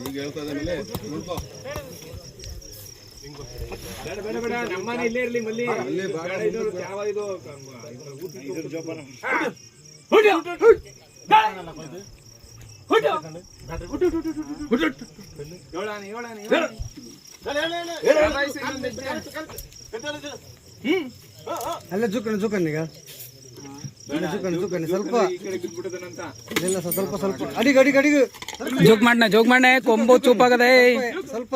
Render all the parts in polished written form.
ಈಗ ಹೇಳ್ತಾ ಇದ್ದಾನೆ ನಮ್ಮನೆ ಇಲ್ಲೇ ಇರ್ಲಿ ಮಲ್ಲಿ ಅಲ್ಲ ಜುಕನ್ ಈಗ ಜುಕನ್ ಸ್ವಲ್ಪ ಸ್ವಲ್ಪ ಅಡಿಗೆ ಜೋಕ್ ಮಾಡ್ನ ಕೊಂಬು ಚೂಪಾಗದೆ ಸ್ವಲ್ಪ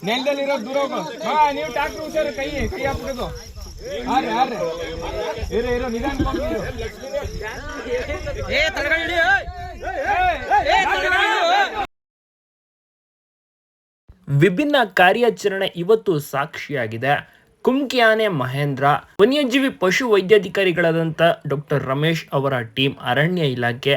ನೆಲದಲ್ಲಿರೋ ದೂರ ಹೋಗು. ನೀವು ಟ್ಯಾಕ್ಟರ್ ಹುಷಾರು, ಕೈ ಹಾಕ್ಬಿಡೋದು. ಇರೋ ನಿಧಾನ ವಿಭಿನ್ನ ಕಾರ್ಯಾಚರಣೆ ಇವತ್ತು ಸಾಕ್ಷಿಯಾಗಿದೆ. ಕುಮ್ಕಿ ಆನೆ ಮಹೇಂದ್ರ, ವನ್ಯಜೀವಿ ಪಶು ವೈದ್ಯಾಧಿಕಾರಿಗಳಾದಂಥ ಡಾಕ್ಟರ್ ರಮೇಶ್ ಅವರ ಟೀಮ್, ಅರಣ್ಯ ಇಲಾಖೆ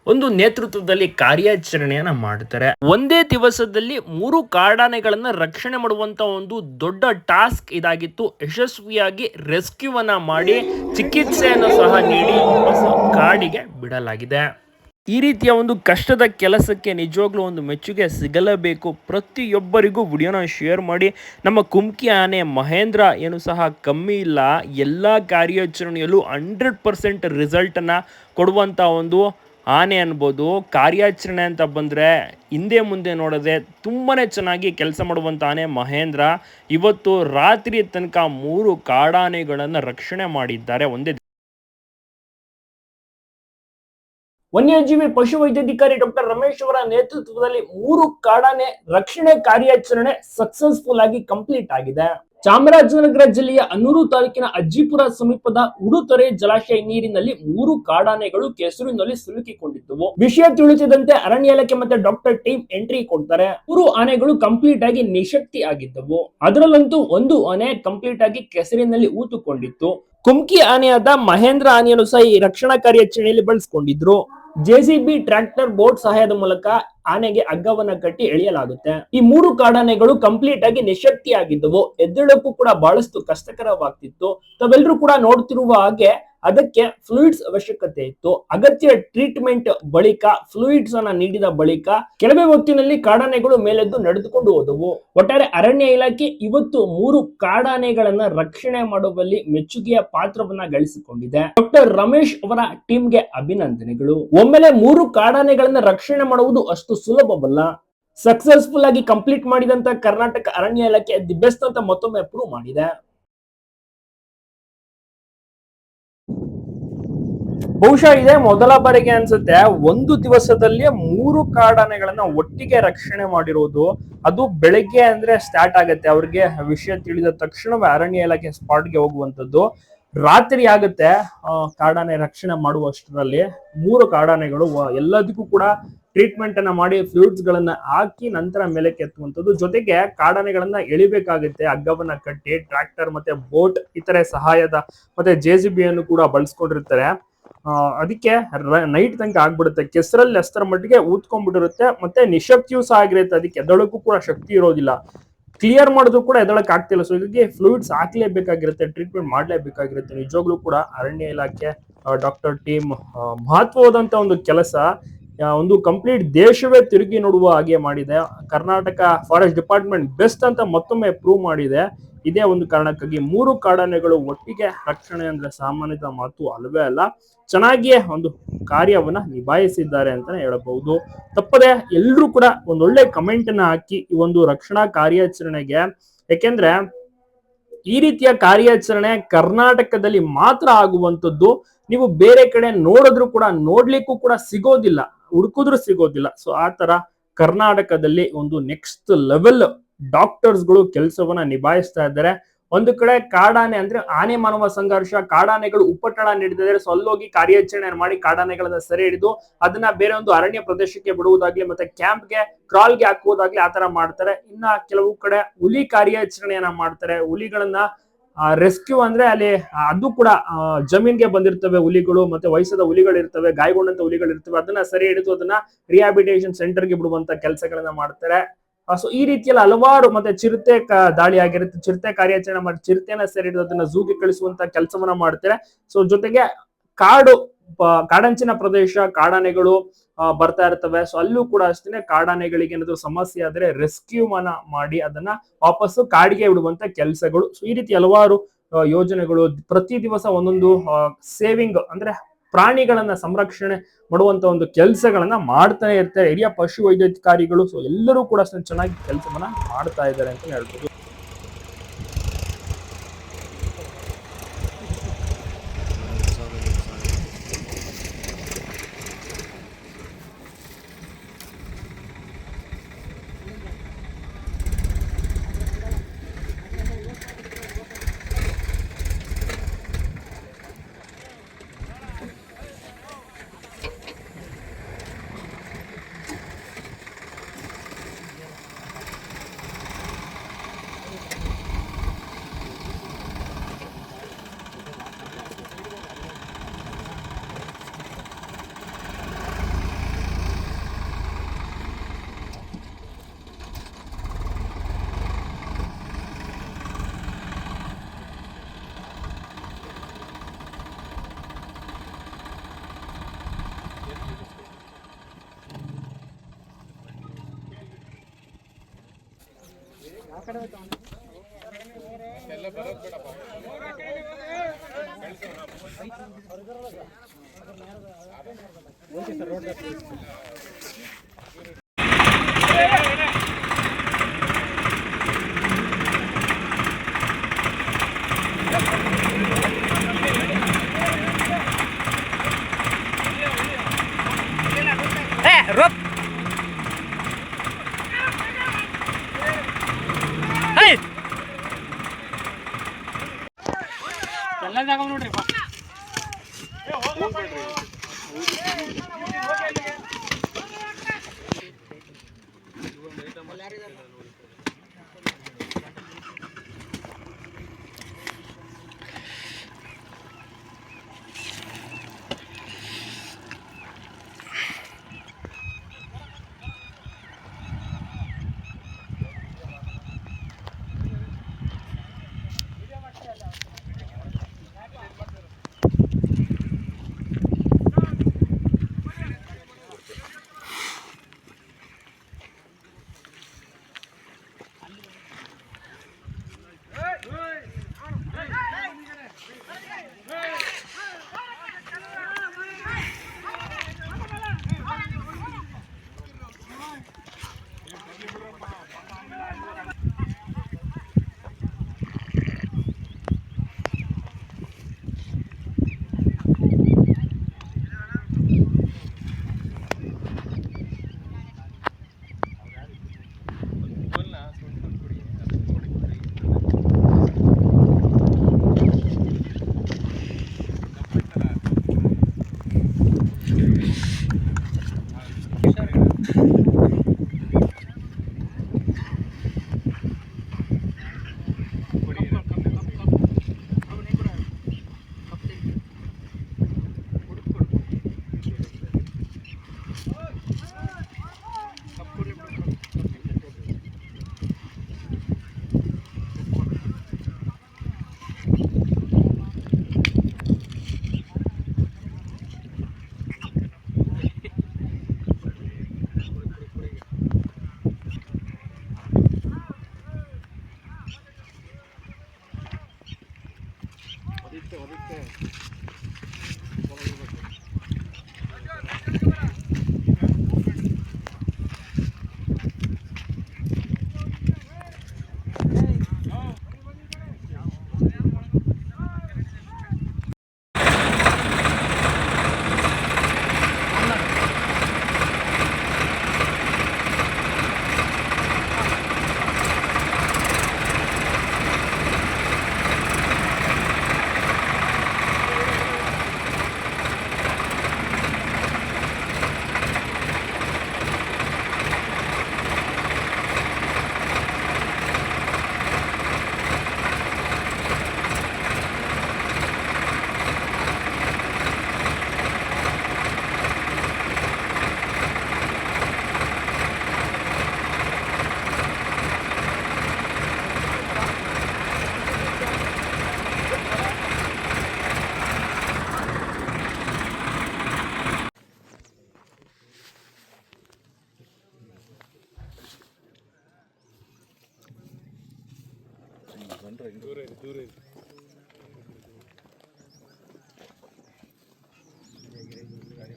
ಒಂದು ನೇತೃತ್ವದಲ್ಲಿ ಕಾರ್ಯಾಚರಣೆಯನ್ನ ಮಾಡ್ತಾರೆ. ಒಂದೇ ದಿವಸದಲ್ಲಿ 3 ಕಾಡಾನೆಗಳನ್ನ ರಕ್ಷಣೆ ಮಾಡುವಂತ ಒಂದು ದೊಡ್ಡ ಟಾಸ್ಕ್ ಇದಾಗಿತ್ತು. ಯಶಸ್ವಿಯಾಗಿ ರೆಸ್ಕ್ಯೂವನ್ನ ಮಾಡಿ ಚಿಕಿತ್ಸೆಯನ್ನು ಸಹ ನೀಡಿ ವಾಪಸ್ ಕಾಡಿಗೆ ಬಿಡಲಾಗಿದೆ. ಈ ರೀತಿಯ ಒಂದು ಕಷ್ಟದ ಕೆಲಸಕ್ಕೆ ನಿಜವಾಗ್ಲೂ ಒಂದು ಮೆಚ್ಚುಗೆ ಸಿಗಲೇಬೇಕು. ಪ್ರತಿಯೊಬ್ಬರಿಗೂ ವಿಡಿಯೋನ ಶೇರ್ ಮಾಡಿ. ನಮ್ಮ ಕುಮ್ಕಿ ಆನೆ ಮಹೇಂದ್ರ ಏನು ಸಹ ಕಮ್ಮಿ ಇಲ್ಲ, ಎಲ್ಲ ಕಾರ್ಯಾಚರಣೆಯಲ್ಲೂ 100% ರಿಸಲ್ಟನ್ನು ಕೊಡುವಂಥ ಒಂದು ಆನೆ ಅನ್ಬೋದು. ಕಾರ್ಯಾಚರಣೆ ಅಂತ ಬಂದರೆ ಹಿಂದೆ ಮುಂದೆ ನೋಡದೆ ತುಂಬಾ ಚೆನ್ನಾಗಿ ಕೆಲಸ ಮಾಡುವಂಥ ಆನೆ ಮಹೇಂದ್ರ ಇವತ್ತು ರಾತ್ರಿ ತನಕ 3 ಕಾಡಾನೆಗಳನ್ನು ರಕ್ಷಣೆ ಮಾಡಿದ್ದಾರೆ. ಒಂದೇ ವನ್ಯಜೀವಿ ಪಶು ವೈದ್ಯಾಧಿಕಾರಿ ಡಾಕ್ಟರ್ ರಮೇಶ್ ಅವರ ನೇತೃತ್ವದಲ್ಲಿ 3 ಕಾಡಾನೆ ರಕ್ಷಣೆ ಕಾರ್ಯಾಚರಣೆ ಸಕ್ಸಸ್ಫುಲ್ ಆಗಿ ಕಂಪ್ಲೀಟ್ ಆಗಿದೆ. ಚಾಮರಾಜನಗರ ಜಿಲ್ಲೆಯ ಅನೂರು ತಾಲೂಕಿನ ಅಜ್ಜಿಪುರ ಸಮೀಪದ ಉಡುತೊರೆ ಜಲಾಶಯ ನೀರಿನಲ್ಲಿ 3 ಕಾಡಾನೆಗಳು ಕೆಸರಿನಲ್ಲಿ ಸಿಲುಕಿಕೊಂಡಿದ್ದವು. ವಿಷಯ ತಿಳಿಸಿದಂತೆ ಅರಣ್ಯ ಇಲಾಖೆ ಮತ್ತೆ ಡಾಕ್ಟರ್ ಟೀಮ್ ಎಂಟ್ರಿ ಕೊಡ್ತಾರೆ. 3 ಆನೆಗಳು ಕಂಪ್ಲೀಟ್ ಆಗಿ ನಿಶಕ್ತಿ ಆಗಿದ್ದವು. ಅದರಲ್ಲಂತೂ ಒಂದು ಆನೆ ಕಂಪ್ಲೀಟ್ ಆಗಿ ಕೆಸರಿನಲ್ಲಿ ಊತುಕೊಂಡಿತ್ತು. ಕುಮ್ಕಿ ಆನೆಯಾದ ಮಹೇಂದ್ರ ಆನೆಯನ್ನು ಸಹ ಈ ರಕ್ಷಣಾ ಕಾರ್ಯಾಚರಣೆಯಲ್ಲಿ ಬಳಸಿಕೊಂಡಿದ್ರು. ಜೆಸಿಬಿ, ಟ್ರ್ಯಾಕ್ಟರ್, ಬೋಟ್ ಸಹಾಯದ ಮೂಲಕ ಆನೆಗೆ ಹಗ್ಗವನ್ನ ಕಟ್ಟಿ ಎಳೆಯಲಾಗುತ್ತೆ. ಈ 3 ಕಾಡಾನೆಗಳು ಕಂಪ್ಲೀಟ್ ಆಗಿ ನಿಶಕ್ತಿ ಆಗಿದ್ದವು. ಎದ್ದೇಳಕ್ಕೂ ಕೂಡ ಬಹಳಷ್ಟು ಕಷ್ಟಕರವಾಗ್ತಿತ್ತು. ತಾವೆಲ್ಲರೂ ಕೂಡ ನೋಡ್ತಿರುವ ಹಾಗೆ ಅದಕ್ಕೆ ಫ್ಲೂಯಿಡ್ಸ್ ಅವಶ್ಯಕತೆ ಇತ್ತು. ಅಗತ್ಯ ಟ್ರೀಟ್ಮೆಂಟ್ ಬಳಿಕ ಫ್ಲೂಯಿಡ್ಸ್ ಅನ್ನ ನೀಡಿದ ಬಳಿಕ ಕೆಲವೇ ಹೊತ್ತಿನಲ್ಲಿ ಕಾಡಾನೆಗಳು ಮೇಲೆದ್ದು ನಡೆದುಕೊಂಡು ಹೋದವು. ಒಟ್ಟಾರೆ ಅರಣ್ಯ ಇಲಾಖೆ ಇವತ್ತು 3 ಕಾಡಾನೆಗಳನ್ನ ರಕ್ಷಣೆ ಮಾಡುವಲ್ಲಿ ಮೆಚ್ಚುಗೆಯ ಪಾತ್ರವನ್ನ ಗಳಿಸಿಕೊಂಡಿದೆ. ಡಾಕ್ಟರ್ ರಮೇಶ್ ಅವರ ಟೀಮ್ಗೆ ಅಭಿನಂದನೆಗಳು. ಒಮ್ಮೆಲೆ 3 ಕಾಡಾನೆಗಳನ್ನ ರಕ್ಷಣೆ ಮಾಡುವುದು ಅಷ್ಟು ಸುಲಭವಲ್ಲ. ಸಕ್ಸಸ್ಫುಲ್ ಆಗಿ ಕಂಪ್ಲೀಟ್ ಮಾಡಿದಂತ ಕರ್ನಾಟಕ ಅರಣ್ಯ ಇಲಾಖೆ ದಿ ಬೆಸ್ಟ್ ಅಂತ ಮತ್ತೊಮ್ಮೆ ಪ್ರೂವ್ ಮಾಡಿದೆ. ಬಹುಶಃ ಇದೇ ಮೊದಲ ಬಾರಿಗೆ ಅನ್ಸುತ್ತೆ ಒಂದು ದಿವಸದಲ್ಲಿ 3 ಕಾಡಾನೆಗಳನ್ನ ಒಟ್ಟಿಗೆ ರಕ್ಷಣೆ ಮಾಡಿರೋದು. ಅದು ಬೆಳಗ್ಗೆ ಅಂದ್ರೆ ಸ್ಟಾರ್ಟ್ ಆಗತ್ತೆ, ಅವ್ರಿಗೆ ವಿಷಯ ತಿಳಿದ ತಕ್ಷಣವೇ ಅರಣ್ಯ ಇಲಾಖೆ ಸ್ಪಾಟ್ಗೆ ಹೋಗುವಂತದ್ದು. ರಾತ್ರಿ ಆಗುತ್ತೆ ಕಾಡಾನೆ ರಕ್ಷಣೆ ಮಾಡುವಷ್ಟರಲ್ಲಿ 3 ಕಾಡಾನೆಗಳು ಎಲ್ಲದಕ್ಕೂ ಕೂಡ ಟ್ರೀಟ್ಮೆಂಟ್ ಅನ್ನ ಮಾಡಿ ಫ್ಲೂಯಿಡ್ಸ್ ಗಳನ್ನ ಹಾಕಿ ನಂತರ ಮೇಲಕ್ಕೆ ಎತ್ತುವಂಥದ್ದು. ಜೊತೆಗೆ ಕಾಡಾನೆಗಳನ್ನ ಎಳಿಬೇಕಾಗುತ್ತೆ, ಹಗ್ಗವನ್ನ ಕಟ್ಟಿ. ಟ್ರ್ಯಾಕ್ಟರ್ ಮತ್ತೆ ಬೋಟ್ ಇತರೆ ಸಹಾಯದ ಮತ್ತೆ ಜೆಸಿಬಿ ಅನ್ನು ಕೂಡ ಬಳಸ್ಕೊಂಡಿರ್ತಾರೆ. ಅದಕ್ಕೆ ನೈಟ್ ತನಕ ಆಗ್ಬಿಡುತ್ತೆ. ಕೆಸರಲ್ಲಿ ಎಷ್ಟರ ಮಟ್ಟಿಗೆ ಊದ್ಕೊಂಡ್ಬಿಟ್ಟಿರುತ್ತೆ, ಮತ್ತೆ ನಿಶಕ್ತಿಯೂ ಸಹ ಆಗಿರುತ್ತೆ. ಅದಕ್ಕೆ ಎದಳಕ್ಕೂ ಕೂಡ ಶಕ್ತಿ ಇರೋದಿಲ್ಲ. ಕ್ಲಿಯರ್ ಮಾಡಿದ್ರು ಕೂಡ ಎದಳಕ್ ಆಗ್ತಿಲ್ಲ. ಸೊ ಹೀಗಾಗಿ ಫ್ಲೂಯಿಡ್ಸ್ ಹಾಕ್ಲೇಬೇಕಾಗಿರುತ್ತೆ, ಟ್ರೀಟ್ಮೆಂಟ್ ಮಾಡ್ಲೇಬೇಕಾಗಿರುತ್ತೆ. ನಿಜವಾಗ್ಲೂ ಕೂಡ ಅರಣ್ಯ ಇಲಾಖೆ ಡಾಕ್ಟರ್ ಟೀಮ್ ಮಹತ್ವವಾದಂತ ಒಂದು ಕೆಲಸ. ಒಂದು ಕಂಪ್ಲೀಟ್ ದೇಶವೇ ತಿರುಗಿ ನೋಡುವ ಹಾಗೆ ಮಾಡಿದೆ. ಕರ್ನಾಟಕ ಫಾರೆಸ್ಟ್ ಡಿಪಾರ್ಟ್ಮೆಂಟ್ ಬೆಸ್ಟ್ ಅಂತ ಮತ್ತೊಮ್ಮೆ ಪ್ರೂವ್ ಮಾಡಿದೆ. ಇದೇ ಒಂದು ಕಾರಣಕ್ಕಾಗಿ 3 ಕಾಡಾನೆಗಳು ಒಟ್ಟಿಗೆ ರಕ್ಷಣೆ ಅಂದ್ರೆ ಸಾಮಾನ್ಯದ ಮಾತು ಅಲ್ವೇ ಅಲ್ಲ. ಚೆನ್ನಾಗಿಯೇ ಒಂದು ಕಾರ್ಯವನ್ನ ನಿಭಾಯಿಸಿದ್ದಾರೆ ಅಂತಾನೆ ಹೇಳಬಹುದು. ತಪ್ಪದೆ ಎಲ್ರೂ ಕೂಡ ಒಂದೊಳ್ಳೆ ಕಮೆಂಟ್ ಅನ್ನ ಹಾಕಿ ಈ ಒಂದು ರಕ್ಷಣಾ ಕಾರ್ಯಾಚರಣೆಗೆ. ಯಾಕೆಂದ್ರೆ ಈ ರೀತಿಯ ಕಾರ್ಯಾಚರಣೆ ಕರ್ನಾಟಕದಲ್ಲಿ ಮಾತ್ರ ಆಗುವಂತದ್ದು. ನೀವು ಬೇರೆ ಕಡೆ ನೋಡಿದ್ರು ಕೂಡ ನೋಡ್ಲಿಕ್ಕೂ ಕೂಡ ಸಿಗೋದಿಲ್ಲ, ಹುಡುಕಿದ್ರು ಸಿಗೋದಿಲ್ಲ. ಸೊ ಆ ತರ ಕರ್ನಾಟಕದಲ್ಲಿ ಒಂದು ನೆಕ್ಸ್ಟ್ ಲೆವೆಲ್ ಡಾಕ್ಟರ್ಸ್ ಗಳು ಕೆಲಸವನ್ನ ನಿಭಾಯಿಸ್ತಾ ಇದ್ದಾರೆ. ಒಂದು ಕಡೆ ಕಾಡಾನೆ ಅಂದ್ರೆ ಆನೆ ಮಾನವ ಸಂಘರ್ಷ, ಕಾಡಾನೆಗಳು ಉಪಟಳ ನೀಡಿದರೆ ಸೊ ಅಲ್ಲೋಗಿ ಕಾರ್ಯಾಚರಣೆ ಮಾಡಿ ಕಾಡಾನೆಗಳನ್ನ ಸೆರೆ ಹಿಡಿದು ಅದನ್ನ ಬೇರೆ ಒಂದು ಅರಣ್ಯ ಪ್ರದೇಶಕ್ಕೆ ಬಿಡುವುದಾಗ್ಲಿ ಮತ್ತೆ ಕ್ಯಾಂಪ್ಗೆ ಕ್ರಾಲ್ಗೆ ಹಾಕುವುದಾಗ್ಲಿ ಆತರ ಮಾಡ್ತಾರೆ. ಇನ್ನ ಕೆಲವು ಕಡೆ ಹುಲಿ ಕಾರ್ಯಾಚರಣೆಯನ್ನ ಮಾಡ್ತಾರೆ. ಹುಲಿಗಳನ್ನ ರೆಸ್ಕ್ಯೂ ಅಂದ್ರೆ ಅಲ್ಲಿ ಅದು ಕೂಡ ಜಮೀನ್ಗೆ ಬಂದಿರ್ತವೆ ಹುಲಿಗಳು, ಮತ್ತೆ ವಯಸ್ಸಾದ ಹುಲಿಗಳು ಇರ್ತವೆ, ಗಾಯಗೊಂಡಂತ ಹುಲಿಗಳು ಇರ್ತವೆ, ಅದನ್ನ ಸರಿ ಹಿಡಿದು ಅದನ್ನ ರಿಹಾಬಿಲಿಟೇಷನ್ ಸೆಂಟರ್ಗೆ ಬಿಡುವಂತ ಕೆಲಸಗಳನ್ನ ಮಾಡ್ತಾರೆ. ಸೊ ಈ ರೀತಿಯಲ್ಲಿ ಹಲವಾರು, ಮತ್ತೆ ಚಿರತೆ ದಾಳಿ ಆಗಿರುತ್ತೆ, ಚಿರತೆ ಕಾರ್ಯಾಚರಣೆ ಮಾಡಿ ಚಿರತೆನ ಸೆರೆ ಹಿಡಿದು ಅದನ್ನ ಝೂಗೆ ಕಳಿಸುವಂತ ಕೆಲಸವನ್ನ ಮಾಡ್ತಾರೆ. ಸೊ ಜೊತೆಗೆ ಕಾಡಂಚಿನ ಪ್ರದೇಶ, ಕಾಡಾನೆಗಳು ಬರ್ತಾ ಇರ್ತವೆ. ಸೊ ಅಲ್ಲೂ ಕೂಡ ಅಷ್ಟೇ ಕಾಡಾನೆಗಳಿಗೆ ಏನಾದ್ರು ಸಮಸ್ಯೆ ಆದ್ರೆ ರೆಸ್ಕ್ಯೂ ಮಾಡಿ ಅದನ್ನ ವಾಪಸ್ಸು ಕಾಡಿಗೆ ಬಿಡುವಂತ ಕೆಲಸಗಳು. ಸೊ ಈ ರೀತಿ ಹಲವಾರು ಯೋಜನೆಗಳು, ಪ್ರತಿ ದಿವಸ ಒಂದೊಂದು ಸೇವಿಂಗ್ ಅಂದ್ರೆ ಪ್ರಾಣಿಗಳನ್ನ ಸಂರಕ್ಷಣೆ ಮಾಡುವಂತ ಒಂದು ಕೆಲಸಗಳನ್ನ ಮಾಡ್ತಾನೆ ಇರ್ತಾರೆ ಹಿರಿಯ ಪಶು ವೈದ್ಯಾಧಿಕಾರಿಗಳು. ಸೊ ಎಲ್ಲರೂ ಕೂಡ ಅಷ್ಟೊಂದು ಚೆನ್ನಾಗಿ ಕೆಲಸವನ್ನ ಮಾಡ್ತಾ ಇದ್ದಾರೆ ಅಂತ ಹೇಳ್ಬೋದು.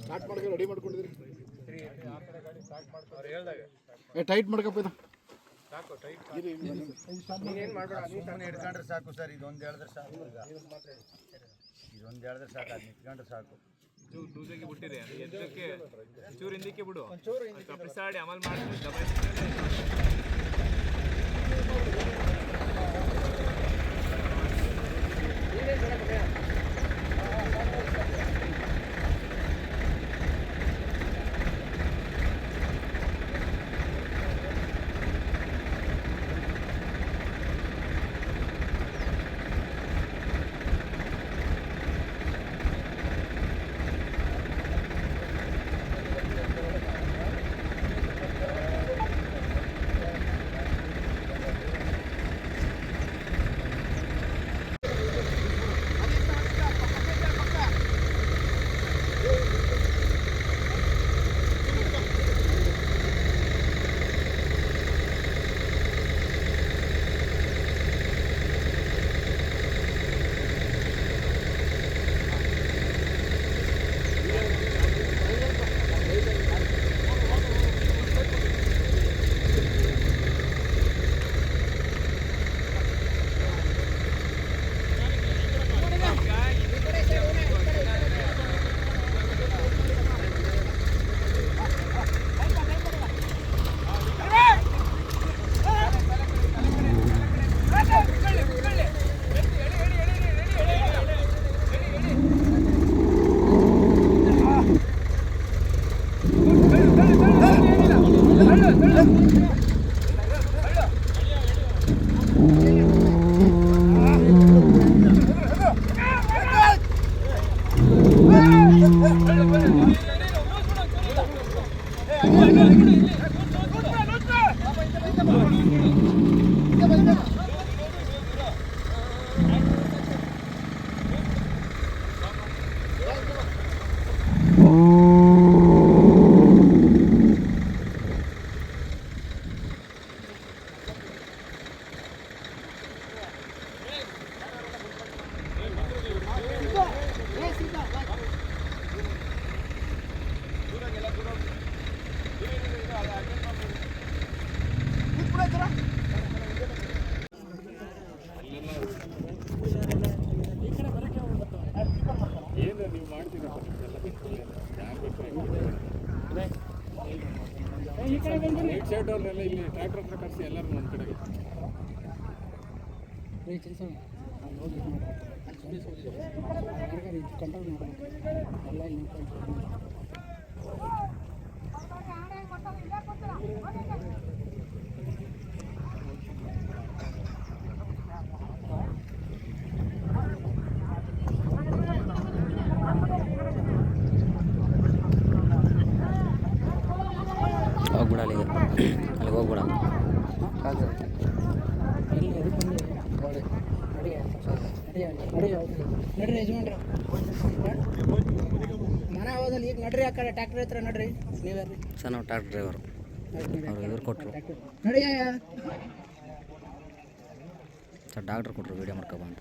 ಸ್ಟಾರ್ಟ್ ಮಾಡ್ಕೊಂಡು ರೆಡಿ ಮಾಡ್ಕೊಂಡಿದ್ರಿ ಟೈಟ್ ಮಾಡ್ಕಪ್ಪ ಇದು ಹಿಡ್ಕೊಂಡ್ರೆ ಸಾಕು ಸರ್. ಇದೊಂದು ಹೇಳಿದ್ರೆ ಸಾಕು. ಇದೊಂದು ಹೇಳಿದ್ರೆ ಸಾಕು. ಅದು ನಿಂತ್ಕೊಂಡ್ರೆ ಸಾಕು. ಲೂಸಾಗಿ ಬಿಟ್ಟಿದೆ ಎದ್ದಕ್ಕೆ ಚೂರು ಹಿಂದಕ್ಕೆ ಬಿಡು. ಕಪ್ಪಿಸಾಡಿ ಅಮಲ್ ಮಾಡಿ ಸೈಡ್ ಅವ್ರನ್ನೆಲ್ಲ ಇಲ್ಲಿ ಟ್ರ್ಯಾಕ್ಟರ್ ಹತ್ರ ಕರೆಸಿ ಎಲ್ಲರೂ ಒಂದು ಕಡೆಗೆ ಹೋಗ್ಬಿಡ ಅಲ್ಲಿಗೆ ಹೋಗ್ಬಿಡ. ನಡ್ರಿ ಯಜಮಾನ್ರಿ ಮನೆ ಹೋದಲ್ಲಿ ಈಗ ನಡ್ರಿ ಆ ಕಡೆ ಟ್ಯಾಕ್ಟ್ರಿ ಹತ್ರ ನಡ್ರಿ. ನೀವ್ಯಾರ್ರಿ ಸರ್? ನಾವು ಟ್ರಾಕ್ಟರ್ ಡ್ರೈವರು. ಅವ್ರು ಇವ್ರು ಕೊಟ್ಟರು ನಡಿ ಸರ್. ಡಾಕ್ಟ್ರ್ ಕೊಟ್ಟರು ವೀಡಿಯೋ ಮಾಡ್ಕೊಬ ಅಂತ.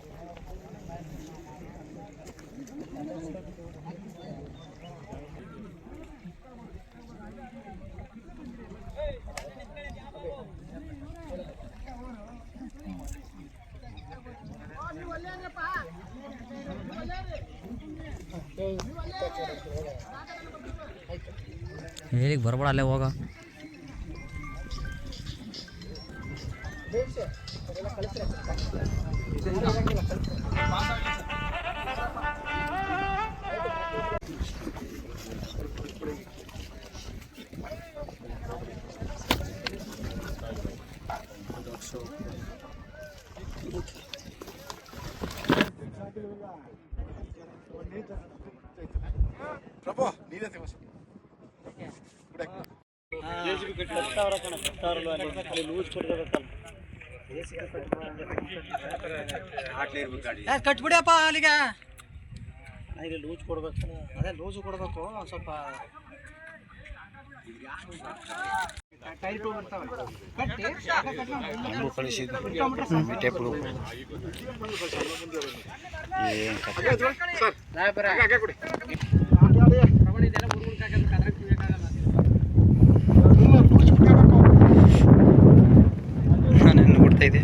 ಹೇಳಿಗೆ ಬರ್ಬೇಡ, ಅಲ್ಲೇ ಹೋಗ. ಪ್ರಭು ನೀರೇ ಫೇಮಸ್. ಕಟ್ಬಿಡಿಯಪ್ಪ ಅಲ್ಲಿಗೆ. ಇಲ್ಲಿ ಲೂಜ್ ಕೊಡ್ಬೇಕು. ಅದೇ ಲೂಜ್ ಕೊಡ್ಬೇಕು ಸ್ವಲ್ಪ. ನಮಗೂ ಕಳಿಸಿದ್ರು ಟೇಪು ಏನು ನಾನು ಕೊಡ್ತಾ ಇದ್ದೆ.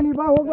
ನಿಭಾ ಹೋಗ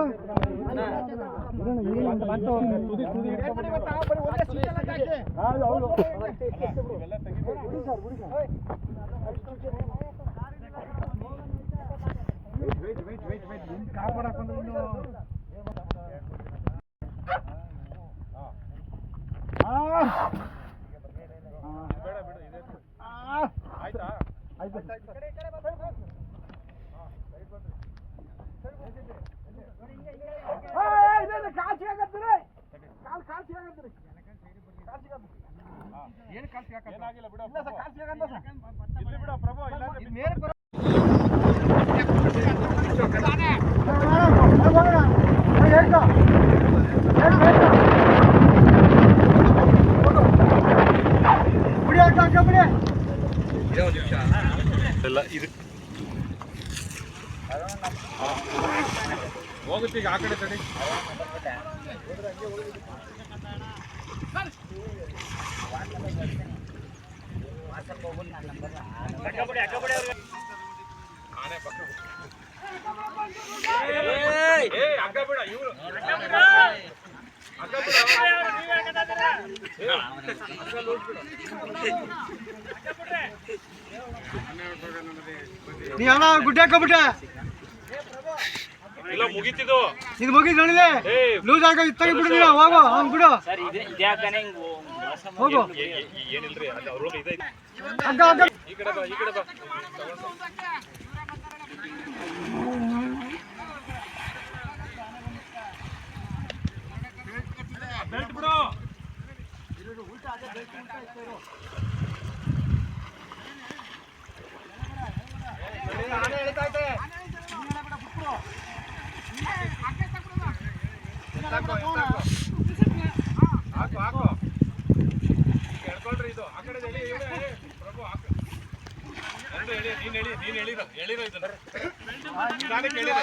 ಹೋಗುತ್ತೆ ಈಗ ಆ ಕಡೆ ತಡಿ ಹಗ್ಗ ಬಿಡ ಇವ್ರು ನೀ ಅಣ್ಣ ಗುಡ್ಡೆ ಹಾಕೋಬಿಟ್ಟೆ ಇಲ್ಲ ಮುಗೀತಿದ್ದು ಇದು ಮುಗಿದ್ ನೋಡಿದೆ ಲೂಸ್ ಆಗ ತೆಗಿ ಬಿಡು ನೀನು ಹೋಗು ಅವ್ನು ಬಿಡು ಹೋಗು ಏನಿಲ್ರಿ ಅಲ್ಲಿ ಅವ್ರ ರೋಗ ಇದೆ ಹಗ್ಗ ಹಗ್ಗ ಈ ಕಡೆ ಬಾ ಬೆಲ್ಟ್ ಬಿಡು ಹಾಕು ಹೇಳ್ಕೊಳ್ರಿ ಇದು ಆ ಕಡೆ ಹೇಳಿ ಪ್ರಭು ಹಾಕು ಹೇಳಿ ನೀನ್ ಹೇಳಿರೋ ಇದನ್ನ ನಿಧಾನಕ್ಕೆ ಹೇಳಿರೋ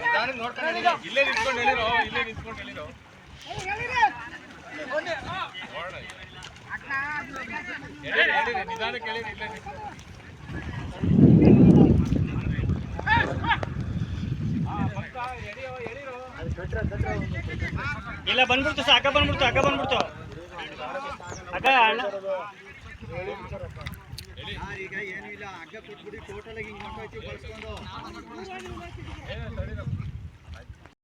ನಿಧಾನಕ್ಕೆ ನೋಡ್ಕೊಂಡು ಹೇಳಿರೋ ಇಲ್ಲೇ ನಿಂತ್ಕೊಂಡು ಹೇಳಿರೋ ಹೇಳಿರಿ ನಿಧಾನಕ್ಕೆ ಹೇಳಿರಿ ಇಲ್ಲೇ ನಿಂತ್ಕೊಂಡು ಇಲ್ಲ ಬಂದ್ಬಿಡ್ತು ಅಕ್ಕ ಬಂದ್ಬಿಡ್ತು ಅಕ್ಕ ಈಗ ಏನು ಇಲ್ಲ ಹಗ್ಗ ಕೊಟ್ಬಿಡಿ ಟೋಟಲ್ ಆಗಿ ಹಿಂಗೆ ಮಾಡ್ಕೊಳ್ತೀವಿ ಬಳಸ್ಕೊಂಡು